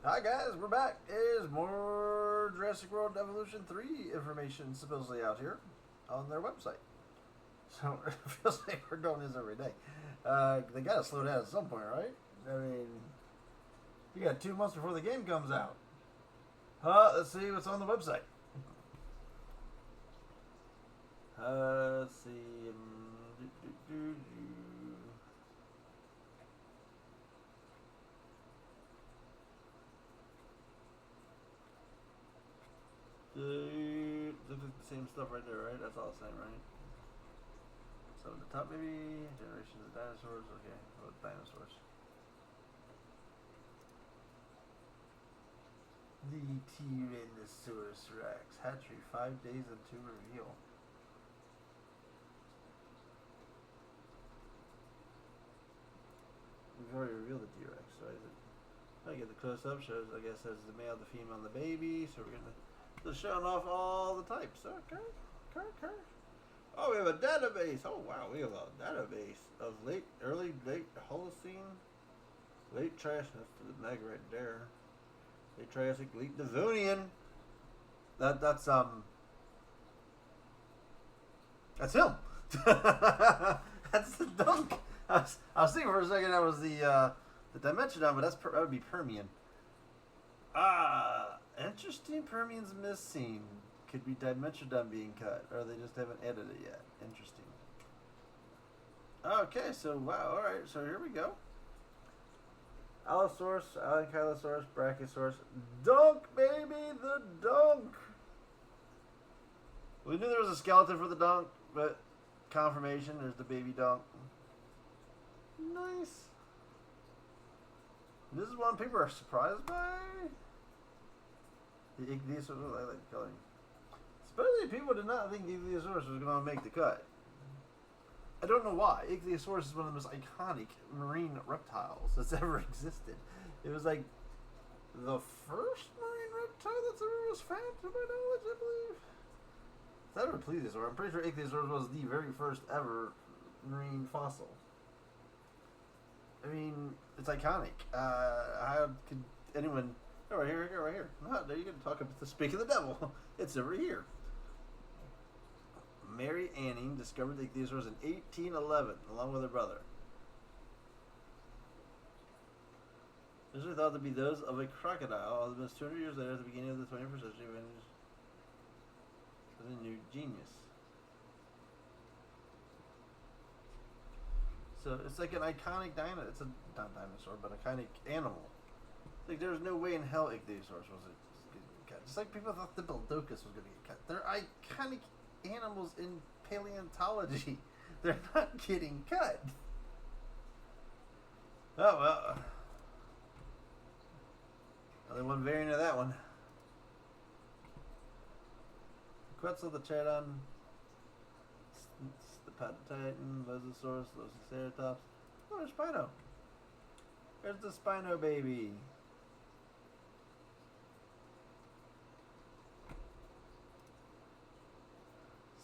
Hi guys, we're back. Is more Jurassic World Evolution 3 information supposedly out here on their website. So it feels like we're doing this every day. They gotta slow down at some point, right? I mean, you got 2 months before the game comes out. Let's see what's on the website. Let's see. Look at the same stuff right there, right? That's all the same, right? So the top, maybe generations of dinosaurs. Okay, what dinosaurs? The Tyrannosaurus Rex hatchery 5 days into reveal. We've already revealed the T-Rex, so is it? I get the close-up shows. I guess that's the male, the female, and the baby. So we're gonna. They're showing off all the types. Okay. Oh, we have a database. Oh, wow. We have a database of early, late Holocene, late Triassic. That's the meg right there. Late Triassic, late Devonian. That's him. That's the dunk. I was thinking for a second that was the Dimensionum, but that would be Permian. Interesting. Permian's missing. Could be Dimensionum being cut, or they just haven't edited it yet. Interesting. Okay, so wow. All right, so here we go. Allosaurus, Ankylosaurus, Brachiosaurus, Dunk, baby, the Dunk. We knew there was a skeleton for the Dunk, but confirmation, there's the baby Dunk. Nice. This is one people are surprised by. The Ichthyosaurus, I like the coloring. Supposedly people did not think the Ichthyosaurus was going to make the cut. I don't know why. Ichthyosaurus is one of the most iconic marine reptiles that's ever existed. It was like the first marine reptile that's ever was found, to my knowledge, I believe. Is that or Plesiosaur? I'm pretty sure Ichthyosaurus was the very first ever marine fossil. I mean, it's iconic. How could anyone... Oh, right here, right here. Oh, there you go. Talk about the speak of the devil. It's over here. Mary Anning discovered the Ichthyosaurus in 1811, along with her brother. These are thought to be those of a crocodile. Almost 200 years later, at the beginning of the 21st century, was a new genius. So it's like an iconic dinosaur. It's a not dinosaur, but iconic animal. Like there's no way in hell Ichthyosaurus was getting cut. Just like people thought the Diplodocus was going to get cut. They're iconic animals in paleontology. They're not getting cut. Oh well. Another one variant of that one. Quetzal the Charodon. The Patatitan, Mosasaurus, Losiceratops. Oh, there's Spino. There's the Spino baby.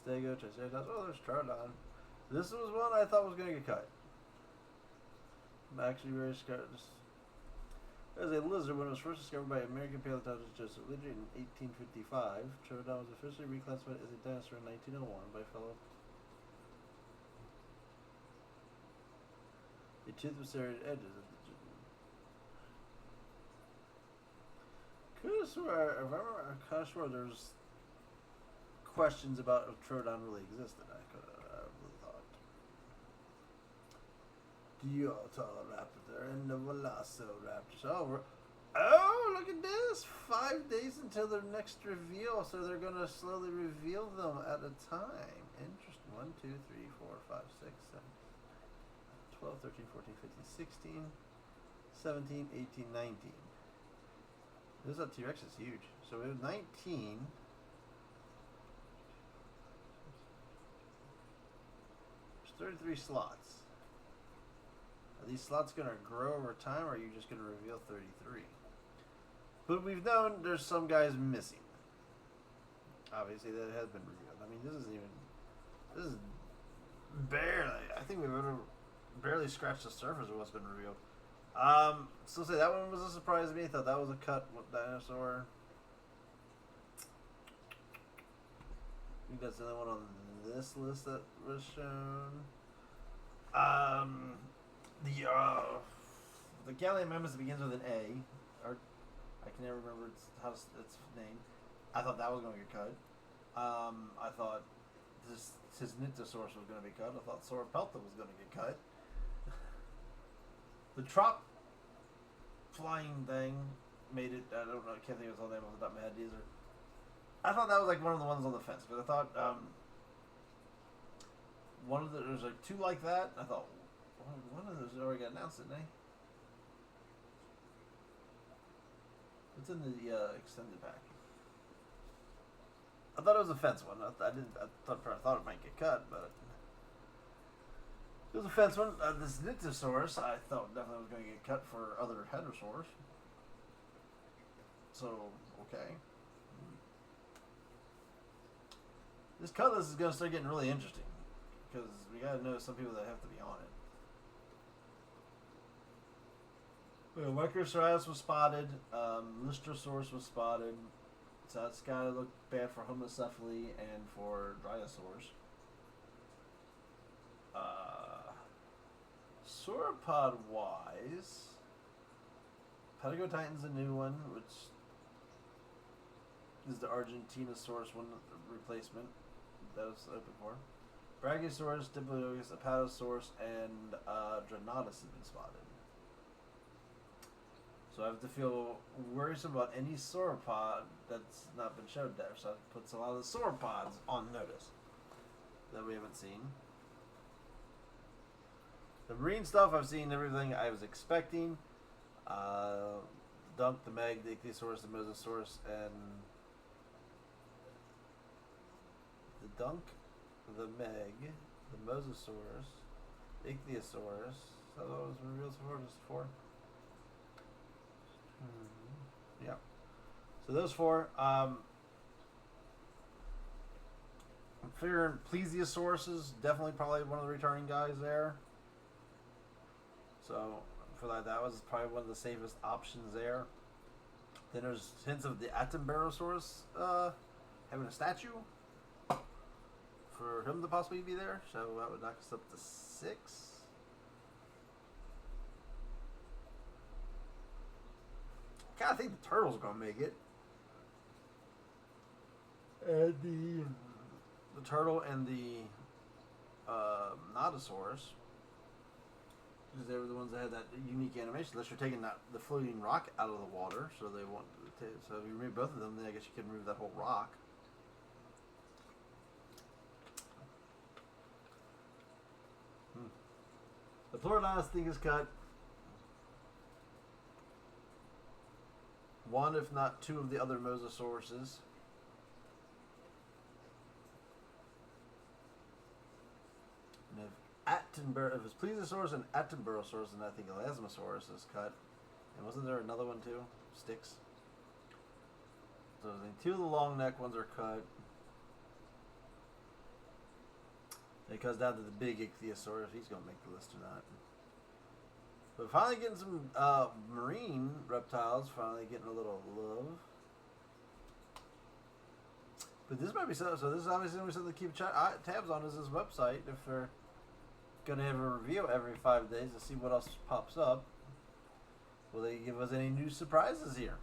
Stego, Triceratops. Oh, there's Charodon. This was one I thought was going to get cut. I'm actually very scared. As a lizard, when it was first discovered by American paleontologist Joseph Lidger in 1855, Charodon was officially reclassified as a dinosaur in 1901 by fellow. The tooth with serrated edges of the could have swear, if I remember, I could have swore there's questions about if Charodon really existed. I really thought. Diotoloraptor and the Velociraptor. Oh, look at this! 5 5 days until their next reveal, so they're going to slowly reveal them at a time. Interesting. 1, 2, 3, 4, 5, 6, 7, 12, 13, 14, 15, 16, 17, 18, 19. This T-Rex is huge. So we have 19. There's 33 slots. Are these slots going to grow over time, or are you just going to reveal 33? But we've known there's some guys missing. Obviously, that has been revealed. I mean, this is barely, I think we've barely scratched the surface of what's been revealed. Still say that one was a surprise to me. I thought that was a cut with dinosaur. I think that's the only one on this list that was shown. The Gallium Mammoth begins with an A, or I can never remember its name. I thought that was going to get cut. I thought his Nyctosaurus was going to be cut. I thought Sauropelta was going to get cut. The Trop flying thing made it. I don't know. I can't think of its whole name off the top of my head either. I thought that was like one of the ones on the fence, because I thought there's like two like that. I thought one of those already got announced, didn't they? It's in the extended pack. I thought it was a fence one. I thought it might get cut, but it was a fence one. This Nyctosaurus, I thought definitely was going to get cut for other hadrosaurs. So, okay. This cut list is going to start getting really interesting, because we got to know some people that have to be on it. Microceras was spotted. Lystrosaurus was spotted. So that's got to look bad for Homocephaly and for Dryosaurs. Sauropod wise, Patagotitan's a new one, which is the Argentinosaurus one replacement that was open for. Brachiosaurus, Diplodocus, Apatosaurus, and Dranatus have been spotted. So I have to feel worrisome about any sauropod that's not been showed there. So that puts a lot of the sauropods on notice that we haven't seen. The marine stuff, I've seen everything I was expecting. Dunk, the Meg, the Ichthyosaurus, the Mosasaurus, and the Dunk, the Meg, the Mosasaurus, the Ichthyosaurus. Is that what was revealed before? Just four? Yeah. So those four. I'm figuring Plesiosaurus is definitely probably one of the returning guys there. So for that was probably one of the safest options there. Then there's hints of the Attenborosaurus having a statue for him to possibly be there. So that would knock us up to 6. I think the turtle's gonna make it. And the turtle and the Nodosaurus, because they were the ones that had that unique animation. Unless you're taking the floating rock out of the water, so they want to. So if you remove both of them, then I guess you can remove that whole rock. The Pleurodontus thing is cut. One, if not two, of the other Mosasauruses. And if it's Plesiosaurus and Attenborosaurus, then I think Elasmosaurus is cut. And wasn't there another one too? Styx. So I think 2 of the long neck ones are cut. It comes down to the big Ichthyosaurus. He's going to make the list or not. But finally getting some marine reptiles, finally getting a little love. But this might be something, so this is obviously going to be something to keep tabs on, is this website. If they're going to have a review every 5 days to see what else pops up. Will they give us any new surprises here?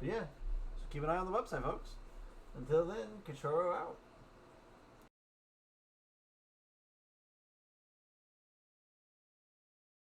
But yeah, so keep an eye on the website, folks. Until then, Cachorro out.